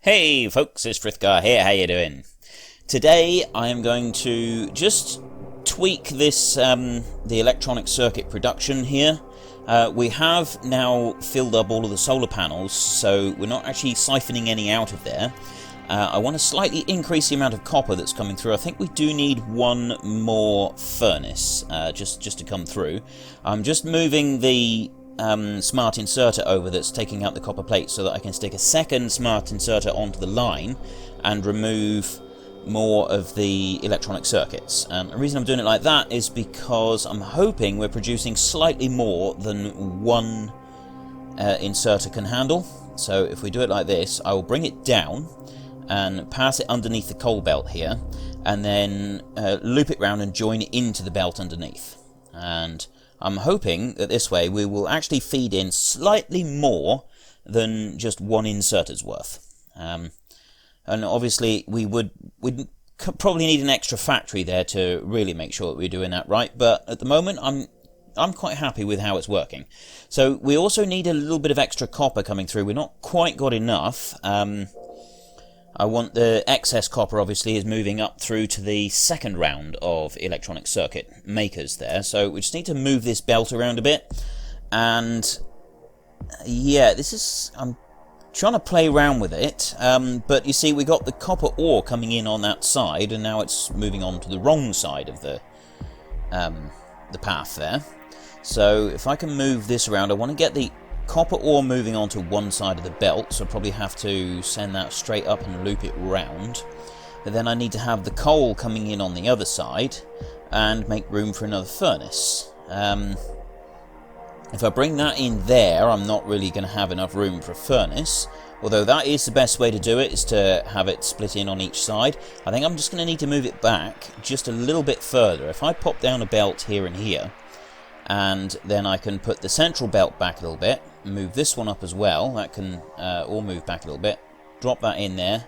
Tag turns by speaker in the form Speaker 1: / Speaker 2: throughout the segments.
Speaker 1: Hey folks, it's Frithgar here, how you doing? Today I am going to just tweak this, the electronic circuit production here. We have now filled up all of the solar panels, so we're not actually siphoning any out of there. I want to slightly increase the amount of copper that's coming through. I think we do need one more furnace just to come through. I'm just moving the smart inserter over that's taking out the copper plate so that I can stick a second smart inserter onto the line and remove more of the electronic circuits. And the reason I'm doing it like that is because I'm hoping we're producing slightly more than one inserter can handle. So if we do it like this, I will bring it down and pass it underneath the coal belt here, and then loop it round and join it into the belt underneath. And I'm houoping that this way we will actually feed in slightly more than just one inserter's worth. And obviously we'd probably need an extra factory there to really make sure that we're doing that right, but at the moment I'm quite happy with how it's working. So we also need a little bit of extra copper coming through. We're not quite got enough. I want the excess copper, obviously, is moving up through to the second round of electronic circuit makers there. So we just need to move this belt around a bit. And yeah, I'm trying to play around with it. But you see, we got the copper ore coming in on that side, and now it's moving on to the wrong side of the path there. So if I can move this around, I want to get the copper ore moving onto one side of the belt, so I probably have to send that straight up and loop it round. But then I need to have the coal coming in on the other side and make room for another furnace. If I bring that in there, I'm not really going to have enough room for a furnace, although that is the best way to do it, is to have it split in on each side. I think I'm just going to need to move it back just a little bit further. If I pop down a belt here and here, and then I can put the central belt back a little bit, move this one up as well, that can all move back a little bit, drop that in there,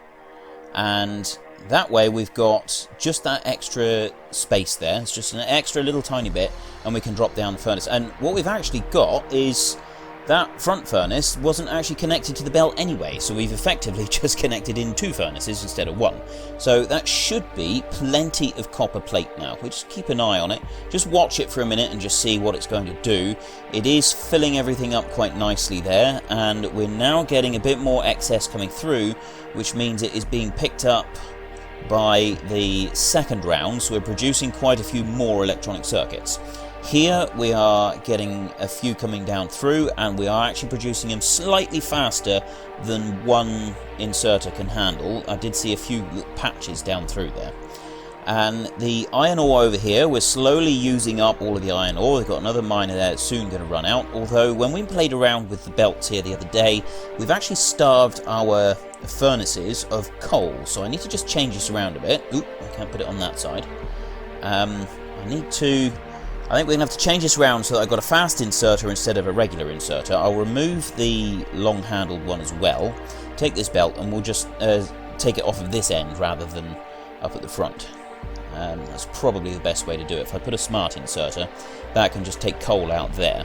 Speaker 1: and that way we've got just that extra space there. It's just an extra little tiny bit, and we can drop down the furnace. And what we've actually got is that front furnace wasn't actually connected to the belt anyway, so we've effectively just connected in two furnaces instead of one. So that should be plenty of copper plate now. We just keep an eye on it, just watch it for a minute and just see what it's going to do. It is filling everything up quite nicely there, and we're now getting a bit more excess coming through, which means it is being picked up by the second round, so we're producing quite a few more electronic circuits. Here we are getting a few coming down through, and we are actually producing them slightly faster than one inserter can handle. I did see a few patches down through there. And the iron ore over here, we're slowly using up all of the iron ore. We've got another miner there that's soon going to run out, although when we played around with the belts here the other day, we've actually starved our furnaces of coal, so I need to just change this around a bit. Oop, I can't put it on that side. I think we're going to have to change this around so that I've got a fast inserter instead of a regular inserter. I'll remove the long-handled one as well, take this belt, and we'll just take it off of this end rather than up at the front. That's probably the best way to do it. If I put a smart inserter, that can just take coal out there.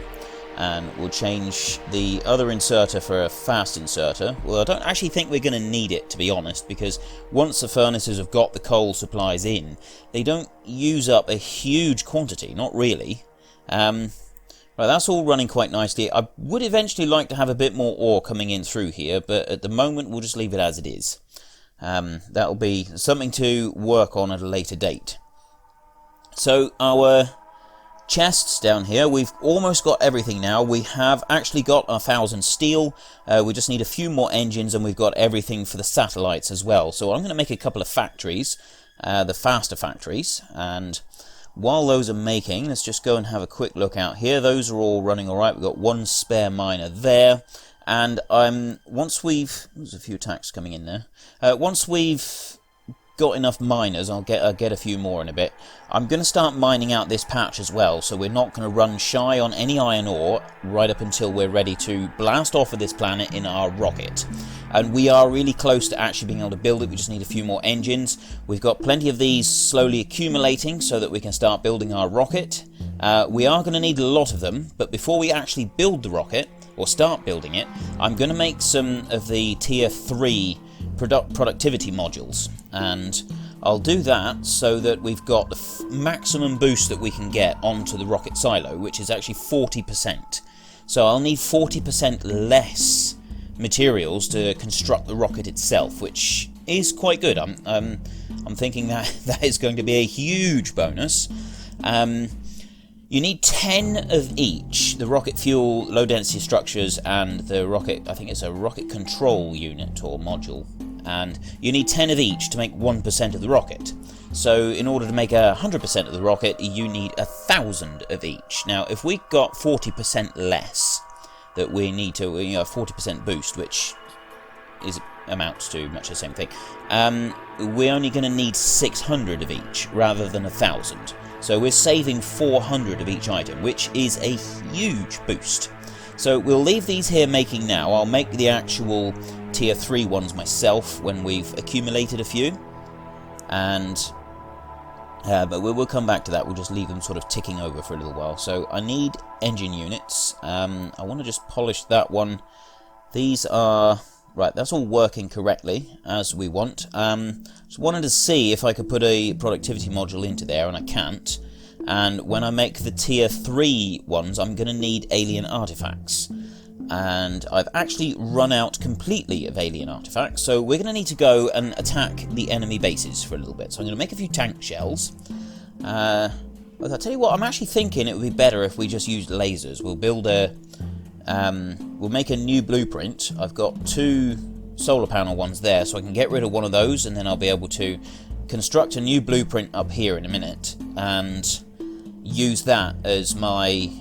Speaker 1: And we'll change the other inserter for a fast inserter. Well, I don't actually think we're going to need it, to be honest, because once the furnaces have got the coal supplies in, they don't use up a huge quantity, not really. Right, that's all running quite nicely. I would eventually like to have a bit more ore coming in through here, but at the moment we'll just leave it as it is. That'll be something to work on at a later date. So our chests down here, we've almost got everything now. We have actually got 1,000 steel. We just need a few more engines, and we've got everything for the satellites as well. So I'm going to make a couple of factories, the faster factories, and while those are making, let's just go and have a quick look out here. Those are all running all right. We've got one spare miner there, and there's a few attacks coming in there. Once we've got enough miners, I'll get a few more in a bit. I'm going to start mining out this patch as well, so we're not going to run shy on any iron ore right up until we're ready to blast off of this planet in our rocket. And we are really close to actually being able to build it. We just need a few more engines. We've got plenty of these slowly accumulating so that we can start building our rocket. We are going to need a lot of them, but before we actually build the rocket, or start building it, I'm going to make some of the tier 3 productivity modules, and I'll do that so that we've got the maximum boost that we can get onto the rocket silo, which is actually 40%. So I'll need 40% less materials to construct the rocket itself, which is quite good. I'm thinking that that is going to be a huge bonus. You need 10 of each, the rocket fuel, low density structures, and the rocket, I think it's a rocket control unit or module. And you need 10 of each to make 1% of the rocket. So in order to make 100% of the rocket, you need 1,000 of each. Now, if we got 40% less, that we need to, 40% boost, which amounts to much the same thing, we're only going to need 600 of each rather than 1,000. So we're saving 400 of each item, which is a huge boost. So we'll leave these here making now. I'll make the actual tier 3 ones myself when we've accumulated a few. And but we'll come back to that. We'll just leave them sort of ticking over for a little while. So I need engine units. I want to just polish that one. These are... Right, that's all working correctly, as we want. Just wanted to see if I could put a productivity module into there, and I can't. And when I make the tier 3 ones, I'm going to need alien artifacts. And I've actually run out completely of alien artifacts, so we're going to need to go and attack the enemy bases for a little bit. So I'm going to make a few tank shells. I'll tell you what, I'm actually thinking it would be better if we just used lasers. We'll build a... we'll make a new blueprint. I've got 2 solar panel ones there, so I can get rid of one of those, and then I'll be able to construct a new blueprint up here in a minute, and use that as my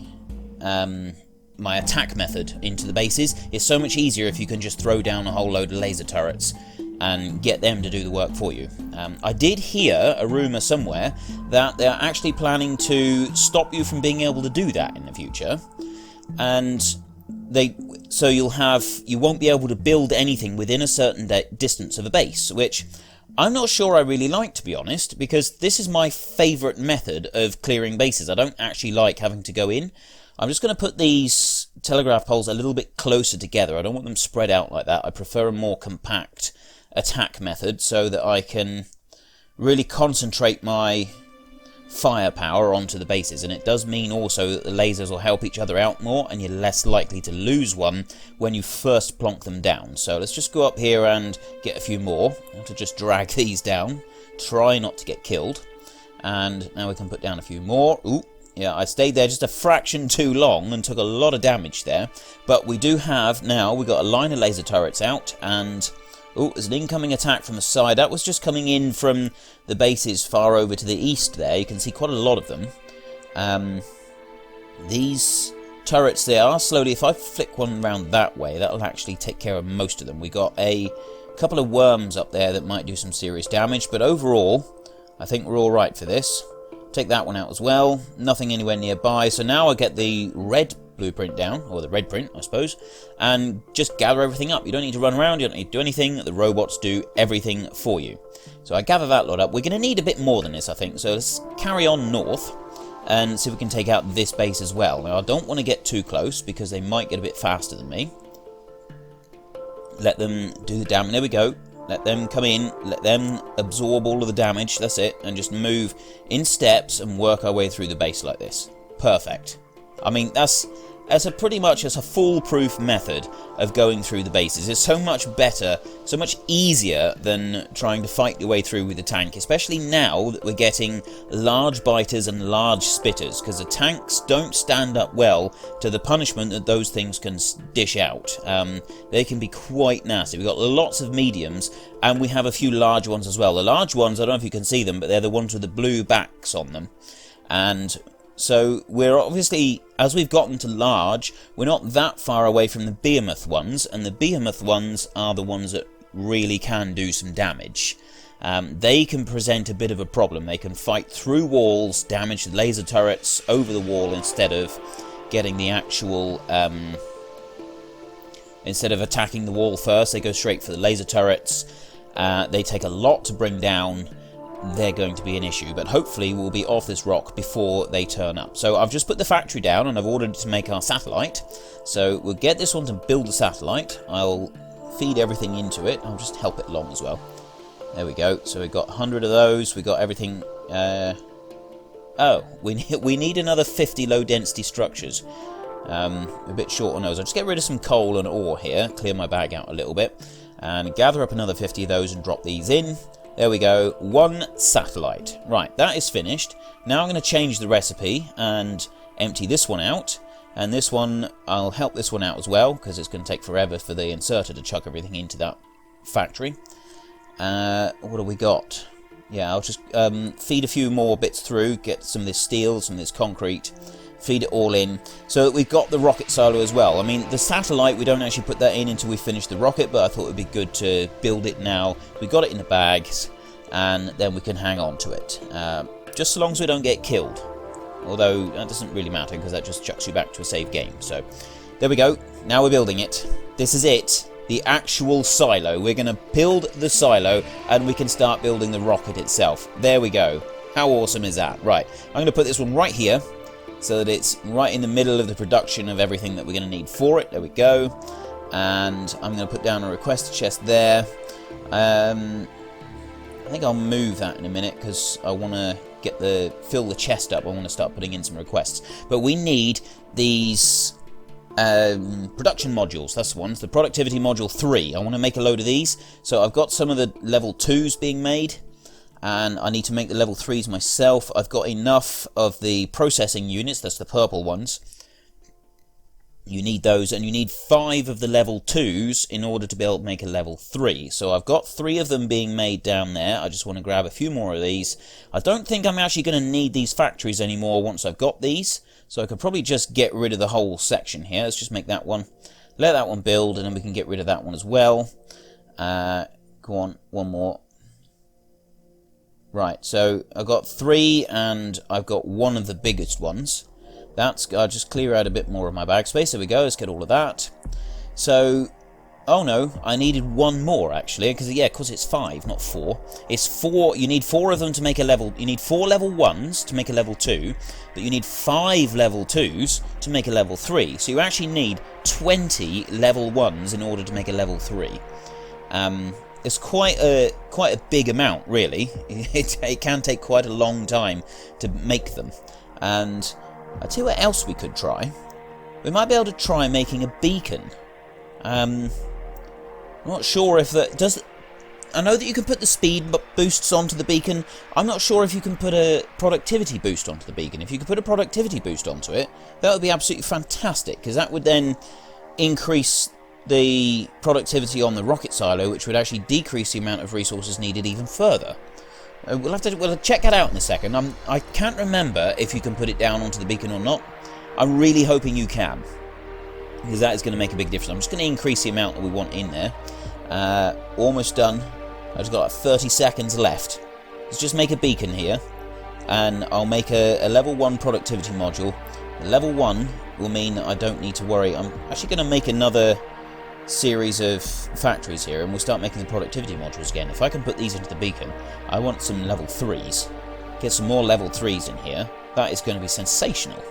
Speaker 1: my attack method into the bases. It's so much easier if you can just throw down a whole load of laser turrets and get them to do the work for you. I did hear a rumour somewhere that they're actually planning to stop you from being able to do that in the future, and so you won't be able to build anything within a certain distance of a base, which I'm not sure I really like, to be honest, because this is my favourite method of clearing bases. I don't actually like having to go in. I'm just going to put these telegraph poles a little bit closer together. I don't want them spread out like that. I prefer a more compact attack method so that I can really concentrate my firepower onto the bases, and it does mean also that the lasers will help each other out more, and you're less likely to lose one when you first plonk them down. So let's just go up here and get a few more. I have to just drag these down, try not to get killed, and now we can put down a few more. Ooh, yeah, I stayed there just a fraction too long and took a lot of damage there, but we do have now, we've got a line of laser turrets out, and oh, there's an incoming attack from the side. That was just coming in from the bases far over to the east there. You can see quite a lot of them. These turrets, they are slowly... If I flick one around that way, that'll actually take care of most of them. We got a couple of worms up there that might do some serious damage, but overall, I think we're all right for this. Take that one out as well. Nothing anywhere nearby. So now I get the red blueprint down, or the red print, I suppose, and just gather everything up. You don't need to run around, you don't need to do anything. The robots do everything for you. So I gather that lot up. We're going to need a bit more than this, I think, so let's carry on north and see if we can take out this base as well. Now, I don't want to get too close because they might get a bit faster than me. Let them do the damage. There we go. Let them come in, let them absorb all of the damage, that's it, and just move in steps and work our way through the base like this. Perfect. I mean, that's pretty much a foolproof method of going through the bases. It's so much better, so much easier than trying to fight your way through with the tank, especially now that we're getting large biters and large spitters, because the tanks don't stand up well to the punishment that those things can dish out. They can be quite nasty. We've got lots of mediums, and we have a few large ones as well. The large ones, I don't know if you can see them, but they're the ones with the blue backs on them. And so we're obviously, as we've gotten to large, we're not that far away from the behemoth ones, and the behemoth ones are the ones that really can do some damage. They can present a bit of a problem. They can fight through walls, damage the laser turrets over the wall instead of getting the actual... instead of attacking the wall first, they go straight for the laser turrets. They take a lot to bring down. They're going to be an issue, but hopefully we'll be off this rock before they turn up. So I've just put the factory down and I've ordered it to make our satellite. So we'll get this one to build the satellite. I'll feed everything into it. I'll just help it along as well. There we go. So we've got 100 of those. We got everything. Oh, we need another 50 low-density structures. A bit short on those. I'll just get rid of some coal and ore here. Clear my bag out a little bit. And gather up another 50 of those and drop these in. There we go. 1 satellite. Right, that is finished. Now I'm going to change the recipe and empty this one out. And this one, I'll help this one out as well, because it's going to take forever for the inserter to chuck everything into that factory. What have we got? Yeah, I'll just feed a few more bits through, get some of this steel, some of this concrete, feed it all in, so that we've got the rocket silo as well. I mean, the satellite, we don't actually put that in until we finish the rocket, but I thought it would be good to build it now. We got it in the bags, and then we can hang on to it. Just so long as we don't get killed. Although, that doesn't really matter, because that just chucks you back to a save game. So, there we go. Now we're building it. This is it. The actual silo. We're going to build the silo, and we can start building the rocket itself. There we go. How awesome is that? Right. I'm going to put this one right here, so that it's right in the middle of the production of everything that we're going to need for it. There we go. And I'm going to put down a request chest there. I think I'll move that in a minute, because I want to fill the chest up. I want to start putting in some requests. But we need these production modules. That's the ones. The productivity module 3. I want to make a load of these. So I've got some of the level 2s being made, and I need to make the level 3s myself. I've got enough of the processing units. That's the purple ones. You need those, and you need 5 of the level 2s in order to be able to make a level 3. So I've got 3 of them being made down there. I just want to grab a few more of these. I don't think I'm actually going to need these factories anymore once I've got these. So I could probably just get rid of the whole section here. Let's just make that one. Let that one build, and then we can get rid of that one as well. Go on, one more. Right, so I've got 3, and I've got one of the biggest ones. I'll just clear out a bit more of my bag space. There we go. Let's get all of that. So, oh no, I needed one more actually, because it's 5, not 4. It's 4. You need 4 of them to make a level. You need 4 level 1s to make a level 2, but you need 5 level 2s to make a level 3. So you actually need 20 level 1s in order to make a level 3. It's quite a big amount, really. It can take quite a long time to make them, and I'll tell you what else we could try. We might be able to try making a beacon. I'm not sure if that does. I know that you can put the speed boosts onto the beacon. I'm not sure if you can put a productivity boost onto the beacon. If you could put a productivity boost onto it, that would be absolutely fantastic, because that would then increase the productivity on the rocket silo, which would actually decrease the amount of resources needed even further. We'll check that out in a second. I can't remember if you can put it down onto the beacon or not. I'm really hoping you can, because that is going to make a big difference. I'm just going to increase the amount that we want in there. Almost done. I've just got like 30 seconds left. Let's just make a beacon here, and I'll make a level 1 productivity module. Level 1 will mean that I don't need to worry. I'm actually going to make another series of factories here, and we'll start making the productivity modules again. If I can put these into the beacon, I want some level 3s. Get some more level 3s in here. That is going to be sensational.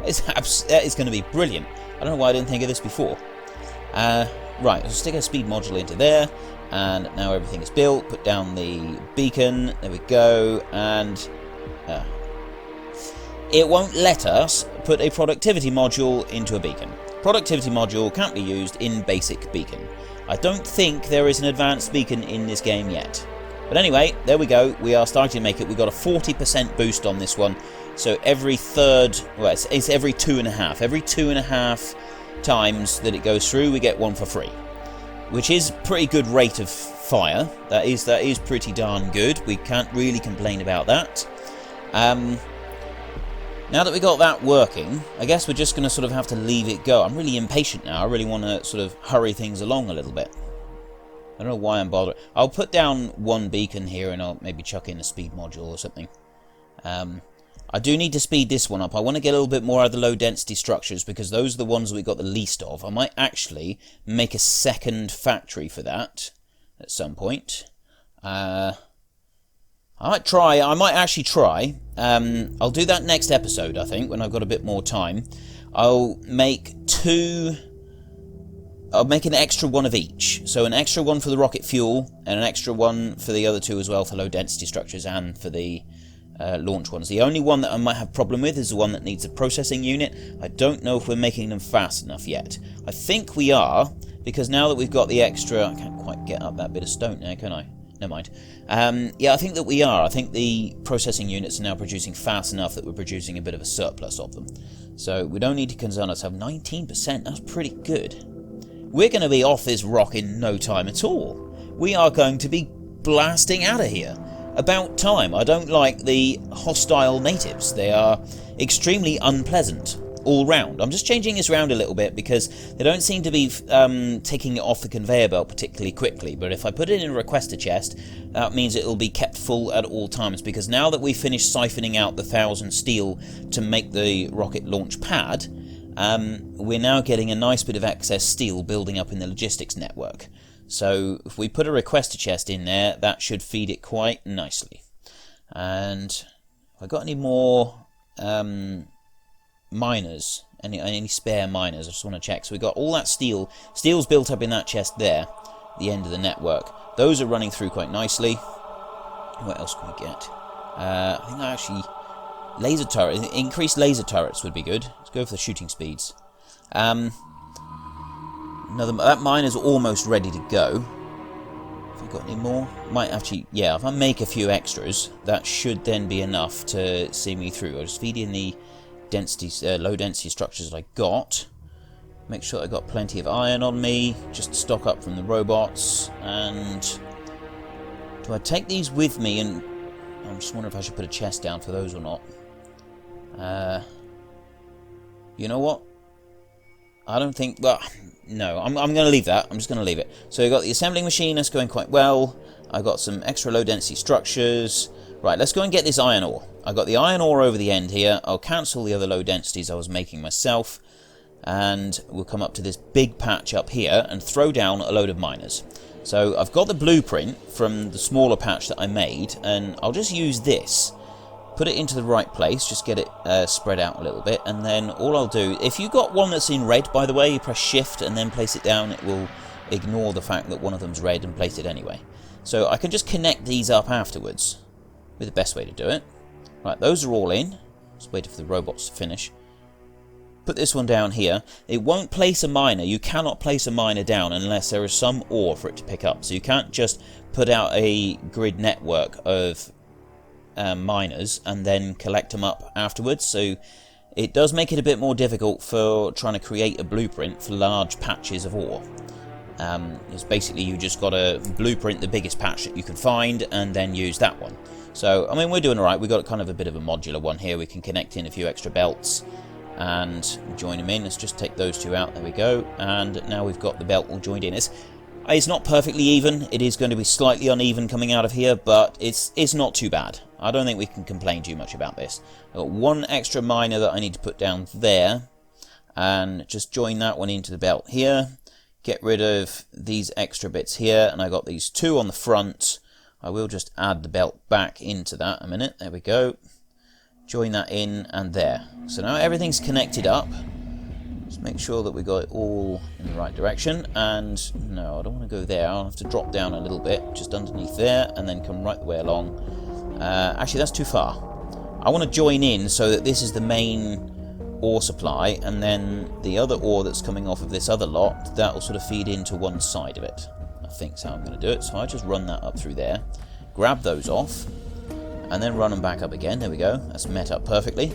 Speaker 1: That is going to be brilliant. I don't know why I didn't think of this before. Right, let's stick a speed module into there, and now everything is built. Put down the beacon. There we go, and it won't let us put a productivity module into a beacon. Productivity module can't be used in basic beacon. I don't think there is an advanced beacon in this game yet. But anyway, there we go. We are starting to make it. We've got a 40% boost on this one. So every third, well, it's every 2.5. Every 2.5 times that it goes through, we get one for free, which is pretty good rate of fire. That is pretty darn good. We can't really complain about that. Now that we got that working, I guess we're just going to sort of have to leave it go. I'm really impatient now. I really want to sort of hurry things along a little bit. I don't know why I'm bothering. I'll put down one beacon here, and I'll maybe chuck in a speed module or something. I do need to speed this one up. I want to get a little bit more out of the low-density structures, because those are the ones we got the least of. I might actually make a second factory for that at some point. I might actually try. I'll do that next episode, I think, when I've got a bit more time. I'll make 2 I'll make an extra one of each. So an extra one for the rocket fuel, and an extra one for the other two as well, for low density structures and for the launch ones. The only one that I might have a problem with is the one that needs a processing unit. I don't know if we're making them fast enough yet. I think we are, because now that we've got the extra... I can't quite get up that bit of stone there, can I? Never mind. Yeah, I think that we are. I think the processing units are now producing fast enough that we're producing a bit of a surplus of them. So we don't need to concern ourselves. 19%, that's pretty good. We're going to be off this rock in no time at all. We are going to be blasting out of here. About time. I don't like the hostile natives. They are extremely unpleasant all round. I'm just changing this around a little bit because they don't seem to be taking it off the conveyor belt particularly quickly. But if I put it in a requester chest, that means it will be kept full at all times, because now that we've finished siphoning out the 1,000 steel to make the rocket launch pad, we're now getting a nice bit of excess steel building up in the logistics network. So if we put a requester chest in there, that should feed it quite nicely. And have I got any more miners? Any spare miners? I just want to check. So we got all that steel. Steel's built up in that chest there, the end of the network. Those are running through quite nicely. What else can we get? I think actually laser turret. Increased laser turrets would be good. Let's go for the shooting speeds. That miner's almost ready to go. Have I got any more? Might actually, yeah, if I make a few extras, that should then be enough to see me through. I'll just feed in the low density structures that I got. Make sure I got plenty of iron on me, just stock up from the robots. And do I take these with me? And I'm just wondering if I should put a chest down for those or not. You know what? I don't think... Well, no, I'm going to leave that. I'm just going to leave it. So we've got the assembling machine. That's going quite well. I've got some extra low-density structures. Right, let's go and get this iron ore. I've got the iron ore over the end here. I'll cancel the other low densities I was making myself. And we'll come up to this big patch up here and throw down a load of miners. So I've got the blueprint from the smaller patch that I made. And I'll just use this. Put it into the right place, just get it spread out a little bit, and then all I'll do, if you've got one that's in red, by the way, you press shift and then place it down, it will ignore the fact that one of them's red and place it anyway. So I can just connect these up afterwards, with the best way to do it. Right, those are all in. Just wait for the robots to finish. Put this one down here. It won't place a miner. You cannot place a miner down unless there is some ore for it to pick up. So you can't just put out a grid network of miners and then collect them up afterwards. So it does make it a bit more difficult for trying to create a blueprint for large patches of ore. It's basically you just got to blueprint the biggest patch that you can find and then use that one. So I mean, we're doing alright. We've got kind of a bit of a modular one here. We can connect in a few extra belts and join them in. Let's just take those two out. There we go. And now we've got the belt all joined in. It's not perfectly even. It is going to be slightly uneven coming out of here, but it's not too bad. I don't think we can complain too much about this. I've got one extra miner that I need to put down there, and just join that one into the belt here. Get rid of these extra bits here, and I got these two on the front. I will just add the belt back into that a minute. There we go. Join that in, and there. So now everything's connected up. Just make sure that we got it all in the right direction. And no, I don't want to go there. I'll have to drop down a little bit, just underneath there, and then come right the way along. Actually, that's too far. I want to join in so that this is the main ore supply, and then the other ore that's coming off of this other lot, that will sort of feed into one side of it. I think that's how I'm going to do it. So I just run that up through there, grab those off, and then run them back up again. There we go. That's met up perfectly.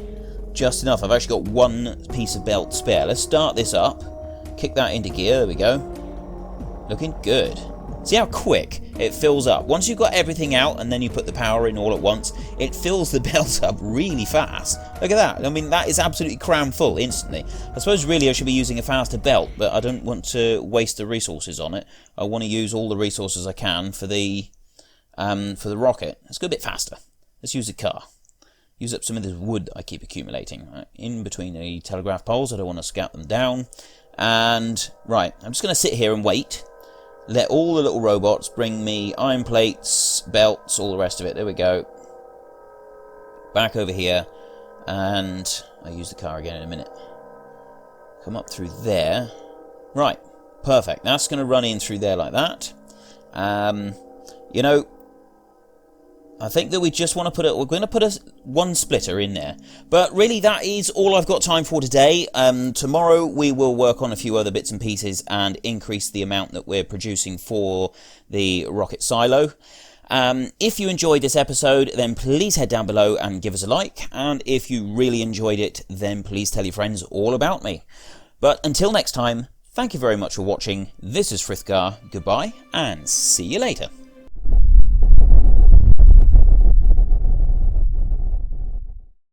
Speaker 1: Just enough. I've actually got one piece of belt spare. Let's start this up. Kick that into gear. There we go. Looking good. See how quick it fills up. Once you've got everything out and then you put the power in all at once, it fills the belt up really fast. Look at that. I mean, that is absolutely crammed full instantly. I suppose really I should be using a faster belt, but I don't want to waste the resources on it. I want to use all the resources I can for the rocket. Let's go a bit faster. Let's use the car. Use up some of this wood I keep accumulating. Right, in between the telegraph poles, I don't want to scout them down. And, right, I'm just going to sit here and wait. Let all the little robots bring me iron plates, belts, all the rest of it. There we go. Back over here. And I'll use the car again in a minute. Come up through there. Right, Perfect. That's going to run in through there like that. You know, I think that we just want to put it. We're going to put one splitter in there, but really that is all I've got time for today. Tomorrow we will work on a few other bits and pieces and increase the amount that we're producing for the rocket silo. If you enjoyed this episode, then please head down below and give us a like, and if you really enjoyed it, then please tell your friends all about me. But until next time, thank you very much for watching. This is Frithgar. Goodbye, and see you later.